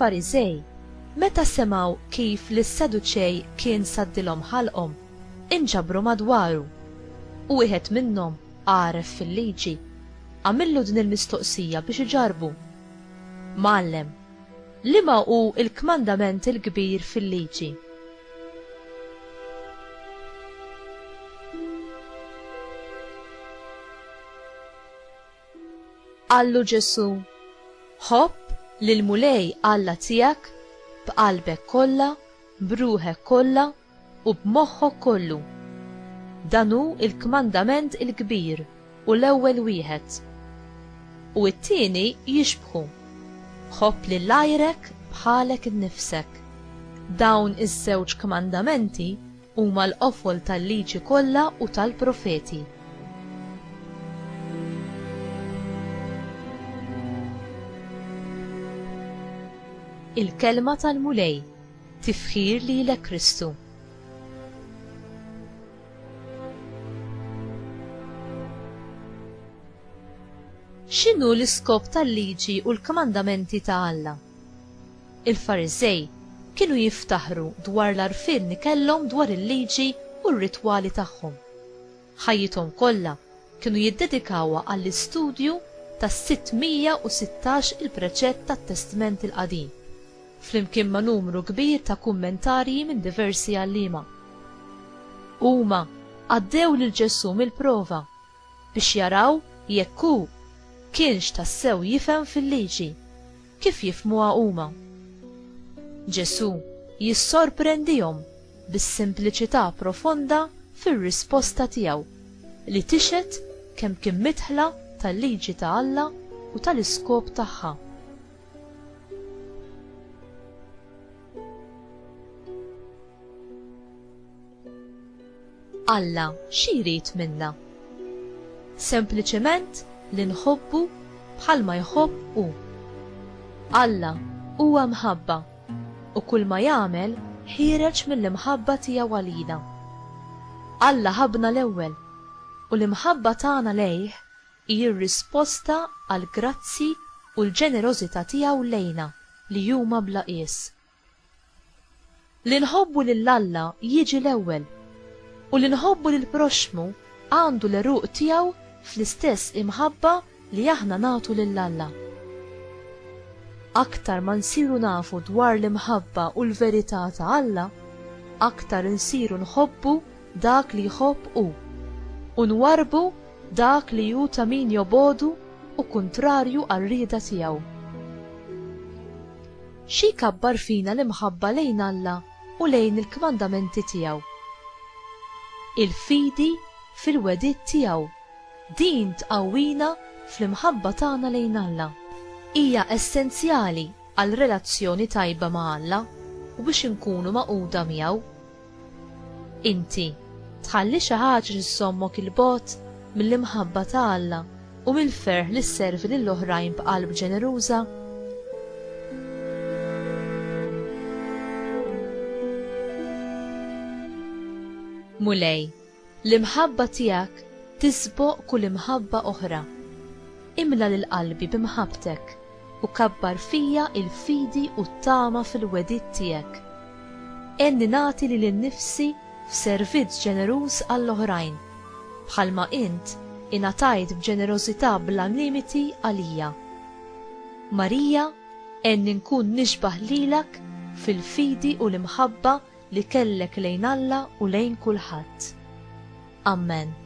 Il-Farizej meta semgħu kif lis-Saduċej kien saddilhom ħalqhom, inġabru madwaru u wieħed minnhom għaref fil-liġi għamillu din il-mistoqsija biex iġarbu. Mgħallem, liema hu l-kmandament il-kbir fil-liġi? Qallu Ġesu, ħobb lil mulej Alla tiegħek b'qalbek kollha, b'ruħek kollha u b'moħħok kollu. Dan hu il-kmandament il-kbir u l-ewwel wieħed. U t-tieni jixbħu, ħobb lil għajrek bħalek innifsek. Dawn iż-żewġ kmandamenti huma l-qofol tal-liġi kollha u tal-profeti. Il-kelma tal-mulej, tifħir lilek Kristu. X'inhu l-iskop tal-liġi u l-kmandamenti ta' Alla? Il-Fariżej kienu jiftaħru dwar l-għarfien li kellhom dwar il-liġi u r-ritwali tagħhom. Ħajjithom kollha kienu jiddedikawha għall-istudju tas-616 il-preċett tat-Testament il-Qadim, flimkien ma' numru kbir ta' kummentarji minn diversi għalliema. Huma għaddew lil Ġesu mill-prova biex jaraw jekk hu kienx tassew jifhem fil-liġi kif jifhmuha huma. Ġesu jissorprendihom bis-simpliċità profonda fir-risposta tiegħu li tixet kemm kien mitħla tal-liġi ta' Alla u tal-iskop tagħha. Alla xi jrid minna? Sempliċement li nħobbu bħalma jħobb hu. Alla huwa mħabba u kull ma jagħmel ħireġ mill-imħabba tiegħu għalina. Alla ħabna l-ewwel u l-imħabba tagħna lejh hi r-risposta għall grazzi u l-ġenerożità tiegħu lejna li huma bla qies. Li nħobbu lil Alla jiġi l-ewwel u li nħobbu lil proxmu għandu l-eruq tiegħu fl-istess imħabba li aħna nagħtu lil Alla. Aktar ma nsiru nafu dwar l-imħabba u l-verità ta' Alla, aktar nsiru nħobbu dak li jħobb hu u nwarbu dak li hu ta' min jobodu u kontrarju għar-rieda tiegħu. Xi kabbar fina l-imħabba lejn Alla u lejn il-kmandamenti tiegħu? Il-fidi fil-wedid tiegħu, din tqawwina fl-imħabba tagħna lejn Alla. Hija essenzjali għal relazzjoni tajba ma' Alla u biex inkunu maquda miegħu. Inti tħalli xi ħaġa issommok il-bogħod mill-imħabba ta' Alla u mill-ferħ li sservi lill-oħrajn b'qalb ġeneruża? Mulej, l-imħabba tiegħek tisboq kull imħabba oħra. Imla lil qalbi b'imħabbtek u kabbar fija il-fidi u t-tama fil-wedid tiegħek. Enni nagħti lil innifsi f'servizz ġeneruż għall-oħrajn, bħalma int ingħatajt b'ġenerożità bla limiti għalija. Marija, enni nkun nixbaħ lilek fil-fidi u l-imħabba li kellek lejn Alla u lejn kulħadd. Amen.